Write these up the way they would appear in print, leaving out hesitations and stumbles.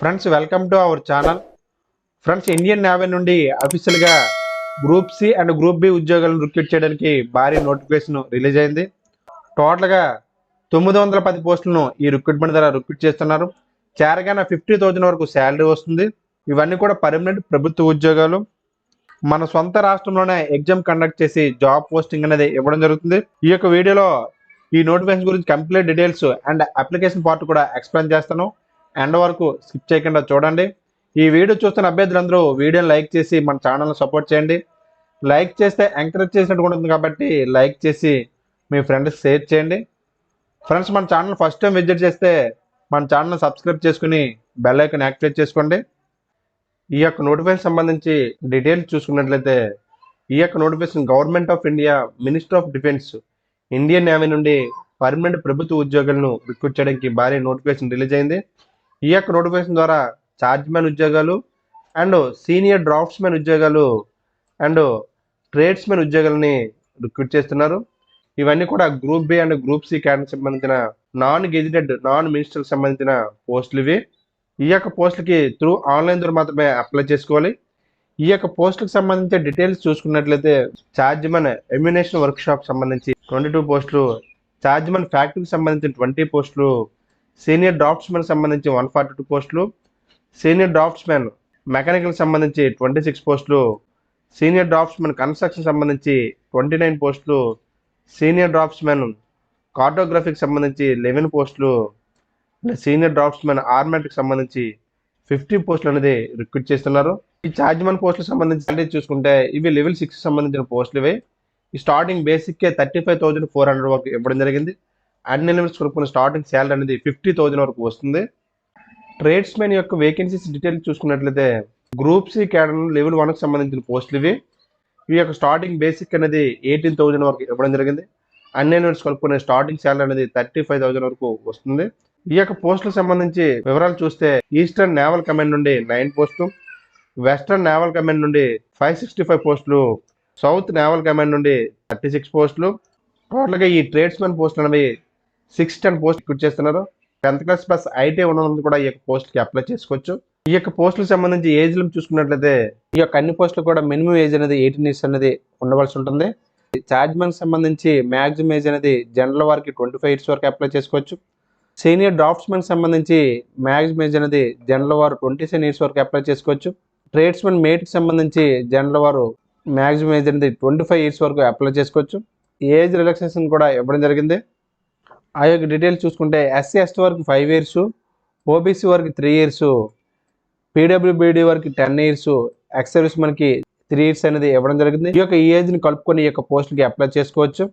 Friends, welcome to our channel. Friends, Indian navy నుండి అఫీషియల్గా group C and group B ఉద్యోగాలను recruit చేయడానికి భారీ నోటిఫికేషన్ రిలీజ్ అయింది. టోటల్గా 910 పోస్టులను ఈ రిక్రూట్మెంట్ ద్వారా రిక్రూట్ చేస్తున్నారు. చేరగానే 50,000 వరకు శాలరీ వస్తుంది. ఇవన్నీ కూడా పర్మనెంట్ ప్రభుత్వ ఉద్యోగాలు. మన సొంత రాష్ట్రంలోనే ఎగ్జామ్ కండక్ట్ చేసి జాబ్ పోస్టింగ్ అనేది ఇవ్వడం జరుగుతుంది. ఈ యొక్క వీడియోలో ఈ నోటిఫికేషన్ గురించి complete details and application part కూడా ఎక్స్ప్లెయిన్ చేస్తాను. ఎండ్ వరకు స్కిప్ చేయకుండా చూడండి. ఈ వీడియో చూస్తున్న అభ్యర్థులందరూ వీడియోని లైక్ చేసి మన ఛానల్ని సపోర్ట్ చేయండి. లైక్ చేస్తే ఎంకరేజ్ చేసినట్టు ఉంటుంది కాబట్టి లైక్ చేసి మీ ఫ్రెండ్స్ షేర్ చేయండి. ఫ్రెండ్స్, మన ఛానల్ ఫస్ట్ టైం విజిట్ చేస్తే మన ఛానల్ని సబ్స్క్రైబ్ చేసుకుని బెల్ ఐకాన్ యాక్టివేట్ చేసుకోండి. ఈ యొక్క నోటిఫికేషన్ సంబంధించి డీటెయిల్స్ చూసుకున్నట్లయితే ఈ యొక్క notification government of India, minister of defence, Indian navy నుండి పర్మనెంట్ ప్రభుత్వ ఉద్యోగాలను రిక్రూట్ చేయడానికి భారీ నోటిఫికేషన్ రిలీజ్ అయింది. ఈ యొక్క నోటిఫికేషన్ ద్వారా ఛార్జ్ మ్యాన్ ఉద్యోగాలు అండ్ సీనియర్ డ్రాఫ్ట్స్మెన్ ఉద్యోగాలు అండ్ ట్రేడ్స్మెన్ ఉద్యోగాలని రిక్రూట్ చేస్తున్నారు. ఇవన్నీ కూడా group B and group C క్యాడర్కి సంబంధించిన నాన్ గెజిటెడ్, నాన్ మినిస్టర్కి సంబంధించిన పోస్టులు ఇవి. ఈ యొక్క పోస్టులకి త్రూ ఆన్లైన్ ద్వారా మాత్రమే అప్లై చేసుకోవాలి. ఈ యొక్క పోస్టులకు సంబంధించిన డీటెయిల్స్ చూసుకున్నట్లయితే charge man ammunition work shop సంబంధించి 22 పోస్టులు, ఛార్జ్ మ్యాన్ ఫ్యాక్టరీకి సంబంధించిన 20 పోస్టులు, సీనియర్ డ్రాఫ్ట్స్మెన్ సంబంధించి 142 పోస్టులు, సీనియర్ డ్రాఫ్ట్స్మెన్ మెకానికల్ సంబంధించి 26 పోస్టులు, సీనియర్ డ్రాఫ్ట్స్మెన్ కన్స్ట్రక్షన్ సంబంధించి 29 పోస్టులు, సీనియర్ డ్రాఫ్ట్స్మెన్ కార్టోగ్రఫీకి సంబంధించి 11 పోస్టులు, సీనియర్ డ్రాఫ్ట్స్మెన్ ఆర్మాట్కి సంబంధించి 50 పోస్టులు అనేది రిక్రూట్ చేస్తున్నారు. ఈ ఛార్జ్ మ్యాన్ పోస్టులకు సంబంధించి చూసుకుంటే ఇవి లెవెల్ 6 సంబంధించిన పోస్టులు ఇవి. ఈ స్టార్టింగ్ బేసిక్కే 35,400 వరకు ఇవ్వడం జరిగింది. అన్ని లెవెల్స్ కొనుక్కున్న స్టార్టింగ్ శాలరీ అనేది 50,000 వరకు వస్తుంది. ట్రేడ్స్మెన్ యొక్క వేకెన్సీస్ డీటెయిల్స్ చూసుకున్నట్లయితే గ్రూప్ సి క్యాడర్ లెవెల్ 1కి సంబంధించిన పోస్టులు ఇవి. ఈ యొక్క స్టార్టింగ్ బేసిక్ అనేది 18,000 వరకు ఇవ్వడం జరిగింది. అన్ని లెవెల్స్ కొనుక్కునే స్టార్టింగ్ శాలరీ అనేది 35,000 వరకు వస్తుంది. ఈ యొక్క పోస్టులకు సంబంధించి వివరాలు చూస్తే ఈస్టర్న్ నేవల్ కమాండ్ నుండి 9 పోస్టులు, వెస్టర్న్ నేవల్ కమాండ్ నుండి 565 పోస్టులు, సౌత్ నేవల్ కమాండ్ నుండి 36 పోస్టులు. టోటల్గా ఈ ట్రేడ్స్మెన్ పోస్టులు అనేవి 610 పోస్ట్ రిక్రూట్ చేస్తున్నారు. 10th క్లాస్ ప్లస్ ఐటీ ఉన్నందుకు కూడా ఈ యొక్క పోస్ట్కి అప్లై చేసుకోవచ్చు. ఈ యొక్క పోస్టులకు సంబంధించి ఏజ్ లిమిట్ చూసుకున్నట్లయితే ఈ యొక్క అన్ని పోస్టులు కూడా మినిమం ఏజ్ అనేది 18 ఇయర్స్ అనేది ఉండవలసి ఉంటుంది. ఛార్జ్ మ్యాన్ సంబంధించి మ్యాక్సిమం ఏజ్ అనేది జనరల్ వారికి 25 ఇయర్స్ వరకు అప్లై చేసుకోవచ్చు. సీనియర్ డ్రాఫ్ట్స్మెన్ సంబంధించి మ్యాక్సిమం ఏజ్ అనేది జనరల్ వారు 27 ఇయర్స్ వరకు అప్లై చేసుకోవచ్చు. ట్రేడ్స్మెన్ మేట్కి సంబంధించి జనరల్ వారు మ్యాక్సిమం ఏజ్ అనేది 25 ఇయర్స్ వరకు అప్లై చేసుకోవచ్చు. ఏజ్ రిలాక్సేషన్ కూడా ఇవ్వడం జరిగింది. ఆ యొక్క డీటెయిల్స్ చూసుకుంటే ఎస్సీ ఎస్టీ వరకు 5 ఇయర్స్, ఓబీసీ వరకు 3 ఇయర్స్, పీడబ్ల్యూబీడీ వరకు 10 ఇయర్స్, ఎక్స్ సర్వీస్ మనకి 3 ఇయర్స్ అనేది ఇవ్వడం జరిగింది. ఈ యొక్క ఏజ్ని కలుపుకొని ఈ యొక్క పోస్ట్కి అప్లై చేసుకోవచ్చు.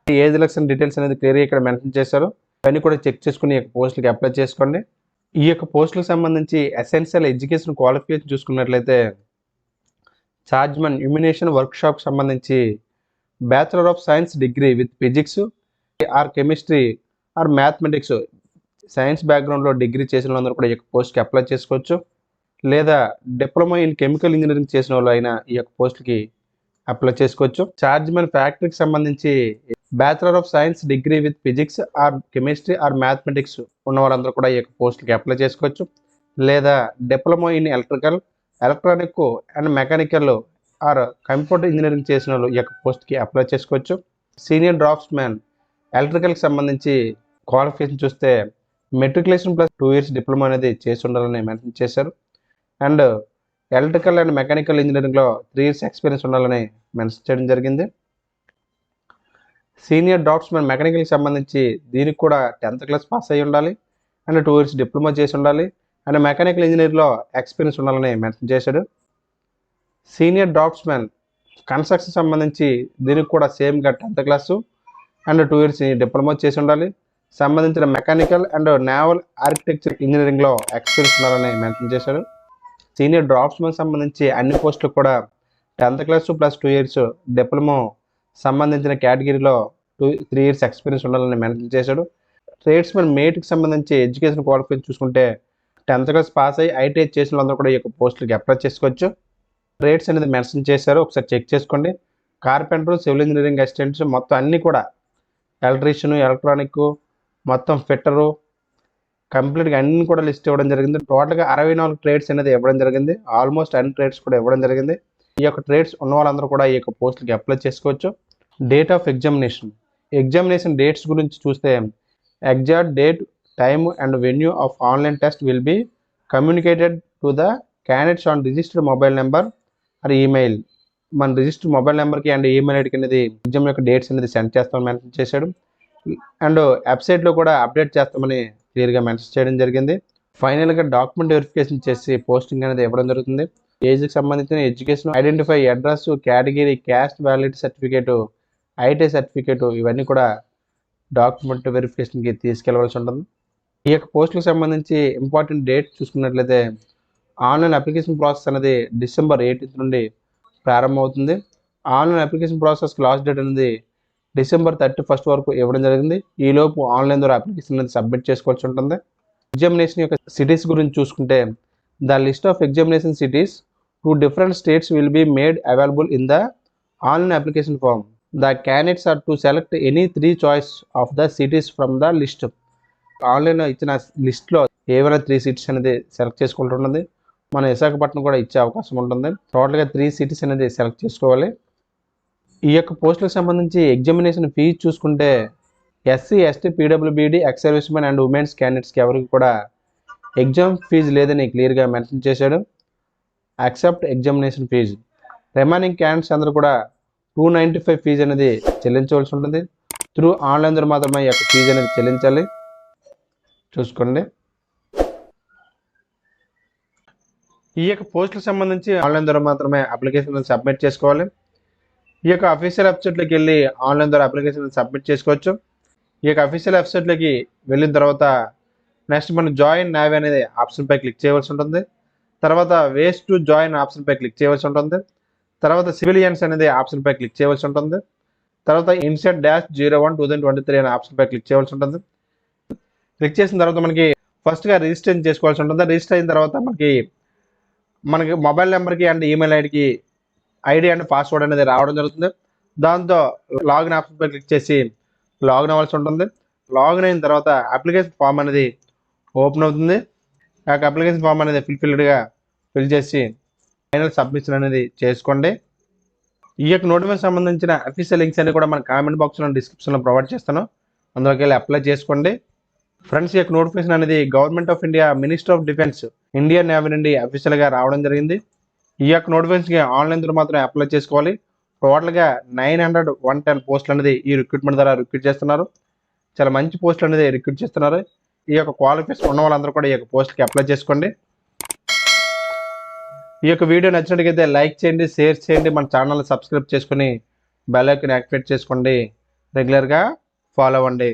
ఈ ఏజ్ రిలాక్సేషన్ డీటెయిల్స్ అనేది క్లియర్గా ఇక్కడ మెన్షన్ చేశారు. ఇవన్నీ కూడా చెక్ చేసుకుని ఈ యొక్క పోస్ట్కి అప్లై చేసుకోండి. ఈ యొక్క పోస్టులకు సంబంధించి ఎసెన్షియల్ ఎడ్యుకేషన్ క్వాలిఫికేషన్ చూసుకున్నట్లయితే ఛార్జ్ మ్యాన్ ఇమ్యునేషన్ వర్క్ షాప్కి సంబంధించి bachelor of science degree with physics or chemistry or mathematics, science బ్యాక్గ్రౌండ్లో డిగ్రీ చేసిన వాళ్ళందరూ కూడా ఈ యొక్క పోస్ట్కి అప్లై చేసుకోవచ్చు. లేదా డిప్లొమా ఇన్ కెమికల్ ఇంజనీరింగ్ చేసిన వాళ్ళు అయినా ఈ యొక్క పోస్ట్కి అప్లై చేసుకోవచ్చు. ఛార్జ్ మ్యాన్ ఫ్యాక్టరీకి సంబంధించి bachelor of science degree with physics or chemistry or mathematics ఉన్న వాళ్ళందరూ కూడా ఈ యొక్క పోస్ట్కి అప్లై చేసుకోవచ్చు. లేదా diploma in electronic and mechanical or computer engineering చేసిన వాళ్ళు ఈ యొక్క పోస్ట్కి అప్లై చేసుకోవచ్చు. సీనియర్ డ్రాఫ్ట్స్మెన్ ఎలక్ట్రికల్కి సంబంధించి క్వాలిఫికేషన్ చూస్తే మెట్రికులేషన్ ప్లస్ 2 ఇయర్స్ డిప్లొమా అనేది చేసి ఉండాలని మెన్షన్ చేశారు. అండ్ ఎలక్ట్రికల్ అండ్ మెకానికల్ ఇంజనీరింగ్లో 3 ఇయర్స్ ఎక్స్పీరియన్స్ ఉండాలని మెన్షన్ చేయడం జరిగింది. సీనియర్ డ్రాఫ్ట్స్మెన్ మెకానికల్కి సంబంధించి దీనికి కూడా 10th క్లాస్ పాస్ అయ్యి ఉండాలి అండ్ 2 ఇయర్స్ డిప్లొమా చేసి ఉండాలి అండ్ మెకానికల్ ఇంజనీర్లో ఎక్స్పీరియన్స్ ఉండాలని మెన్షన్ చేశాడు. సీనియర్ డ్రాఫ్ట్స్మెన్ కన్స్ట్రక్షన్ సంబంధించి దీనికి కూడా సేమ్గా 10th class and 2 years diploma చేసి ఉండాలి. సంబంధించిన మెకానికల్ అండ్ నేవల్ ఆర్కిటెక్చర్ ఇంజనీరింగ్లో ఎక్స్పీరియన్స్ ఉండాలని మెన్షన్ చేశాడు. సీనియర్ డ్రాఫ్ట్స్మెన్ సంబంధించి అన్ని పోస్టులు కూడా 10th class plus 2 years diploma సంబంధించిన కేటగిరీలో 3 ఇయర్స్ ఎక్స్పీరియన్స్ ఉండాలని మెన్షన్ చేశాడు. ట్రేడ్స్మెన్ మేట్కి సంబంధించి ఎడ్యుకేషన్ క్వాలిఫికేషన్ చూసుకుంటే 10th క్లాస్ పాస్ అయ్యి ఐటీఐ చేసిన వాళ్ళందరూ కూడా ఈ యొక్క పోస్టులకి అప్లై చేసుకోవచ్చు. ట్రేడ్స్ అనేది మెన్షన్ చేశారు, ఒకసారి చెక్ చేసుకోండి. కార్పెంటర్, సివిల్ ఇంజనీరింగ్ అసిస్టెంట్స్ మొత్తం అన్నీ కూడా ఎలక్ట్రీషియన్, ఎలక్ట్రానిక్, మొత్తం ఫిట్టరు, కంప్లీట్గా అన్ని కూడా లిస్ట్ ఇవ్వడం జరిగింది. టోటల్గా 64 ట్రేడ్స్ అనేది ఇవ్వడం జరిగింది. ఆల్మోస్ట్ అన్ని ట్రేడ్స్ కూడా ఇవ్వడం జరిగింది. ఈ యొక్క ట్రేడ్స్ ఉన్న వాళ్ళందరూ కూడా ఈ యొక్క పోస్టులకి అప్లై చేసుకోవచ్చు. డేట్ ఆఫ్ ఎగ్జామినేషన్ డేట్స్ గురించి చూస్తే exact date, time and venue of online test will be communicated to the candidates on registered mobile number are email. మన రిజిస్టర్డ్ మొబైల్ నెంబర్కి అండ్ ఈమెయిల్ ఐడికి అనేది ఎగ్జామ్ యొక్క డేట్స్ అనేది send చేస్తామని mention చేశాడు. అండ్ వెబ్సైట్లో కూడా అప్డేట్ చేస్తామని క్లియర్గా మెన్షన్ చేయడం జరిగింది. ఫైనల్గా డాక్యుమెంట్ వెరిఫికేషన్ చేసి పోస్టింగ్ అనేది ఇవ్వడం జరుగుతుంది. ఏజ్కి సంబంధించిన education, identify, address, category, caste validity certificate, IT certificate ఇవన్నీ కూడా డాక్యుమెంట్ వెరిఫికేషన్కి తీసుకెళ్లవలసి ఉంటుంది. ఈ యొక్క పోస్టులకు సంబంధించి ఇంపార్టెంట్ డేట్ చూసుకున్నట్లయితే ఆన్లైన్ అప్లికేషన్ ప్రాసెస్ అనేది డిసెంబర్ 18 నుండి ప్రారంభమవుతుంది. Online application process last date అనేది డిసెంబర్ 31 వరకు ఇవ్వడం జరిగింది. ఈలోపు ఆన్లైన్ ద్వారా అప్లికేషన్ అనేది సబ్మిట్ చేసుకోవాల్సి ఉంటుంది. ఎగ్జామినేషన్ యొక్క సిటీస్ గురించి చూసుకుంటే the list of examination cities to different states will be made available in the online application form. The candidates are to select any 3 choice of the cities from the list. ఆన్లైన్లో ఇచ్చిన లిస్ట్లో ఏవైనా 3 cities అనేది select చేసుకుంటున్నది. మన విశాఖపట్నం కూడా ఇచ్చే అవకాశం ఉంటుంది. టోటల్గా 3 సిటీస్ అనేది సెలెక్ట్ చేసుకోవాలి. ఈ యొక్క పోస్టులకు సంబంధించి ఎగ్జామినేషన్ ఫీజు చూసుకుంటే SC, ST, PWBD, ex service men and womens క్యాండిడేట్స్కి ఎవరికి కూడా ఎగ్జామ్ ఫీజు లేదని క్లియర్గా మెన్షన్ చేశాడు. Accept examination fee. Remaining candidates అందరూ కూడా 295 ఫీజు అనేది చెల్లించవలసి ఉంటుంది. త్రూ ఆన్లైన్ ద్వారా మాత్రమే ఈ యొక్క ఫీజు అనేది చెల్లించాలి. చూసుకోండి. ఈ యొక్క పోస్టులకు సంబంధించి ఆన్లైన్ ద్వారా మాత్రమే అప్లికేషన్ సబ్మిట్ చేసుకోవాలి. ఈ యొక్క అఫీషియల్ వెబ్సైట్లోకి వెళ్ళి ఆన్లైన్ ద్వారా అప్లికేషన్ సబ్మిట్ చేసుకోవచ్చు. ఈ యొక్క అఫీషియల్ వెబ్సైట్లోకి వెళ్ళిన తర్వాత నెక్స్ట్ మనం జాయిన్ నావీ అనేది ఆప్షన్పై క్లిక్ చేయవలసి ఉంటుంది. తర్వాత వేస్ టు జాయిన్ ఆప్షన్పై క్లిక్ చేయవలసి ఉంటుంది. తర్వాత సివిలియన్స్ అనేది ఆప్షన్పై క్లిక్ చేయవలసి ఉంటుంది. తర్వాత ఇన్సెట్ -01/2023 అనే ఆప్షన్పై క్లిక్ చేయవలసి ఉంటుంది. క్లిక్ చేసిన తర్వాత మనకి ఫస్ట్గా రిజిస్ట్రేషన్ చేసుకోవాల్సి ఉంటుంది. రిజిస్టర్ అయిన తర్వాత మనకి మొబైల్ నెంబర్కి అండ్ ఈమెయిల్ ఐడికి ఐడి అండ్ పాస్వర్డ్ అనేది రావడం జరుగుతుంది. దాంతో లాగిన్ ఆప్షన్పై క్లిక్ చేసి లాగిన్ అవ్వాల్సి ఉంటుంది. లాగిన్ అయిన తర్వాత అప్లికేషన్ ఫామ్ అనేది ఓపెన్ అవుతుంది. ఆ అప్లికేషన్ ఫామ్ అనేది ఫిల్ చేసి ఫైనల్ సబ్మిషన్ అనేది చేసుకోండి. ఈ యొక్క నోటిఫికేషన్ సంబంధించిన అఫీషియల్ లింక్స్ అన్ని కూడా మన కామెంట్ బాక్స్లో డిస్క్రిప్షన్లో ప్రొవైడ్ చేస్తాను. అందులోకి వెళ్ళి అప్లై చేసుకోండి. ఫ్రెండ్స్, ఈ యొక్క నోటిఫికేషన్ అనేది government of India, minister of defence, Indian navy నుండి అఫీషియల్గా రావడం జరిగింది. ఈ యొక్క నోటిఫికేషన్కి ఆన్లైన్ ద్వారా మాత్రమే అప్లై చేసుకోవాలి. టోటల్గా 910 పోస్టులు అనేది ఈ రిక్రూట్మెంట్ ద్వారా రిక్రూట్ చేస్తున్నారు. చాలా మంచి పోస్టులు అనేది రిక్రూట్ చేస్తున్నారు. ఈ యొక్క క్వాలిఫికేషన్ ఉన్న వాళ్ళందరూ కూడా ఈ యొక్క పోస్ట్కి అప్లై చేసుకోండి. ఈ యొక్క వీడియో నచ్చినట్లయితే లైక్ చేయండి, షేర్ చేయండి, మన ఛానల్ని సబ్స్క్రైబ్ చేసుకొని బెల్ ఐకాన్ యాక్టివేట్ చేసుకోండి. రెగ్యులర్గా ఫాలో అవ్వండి.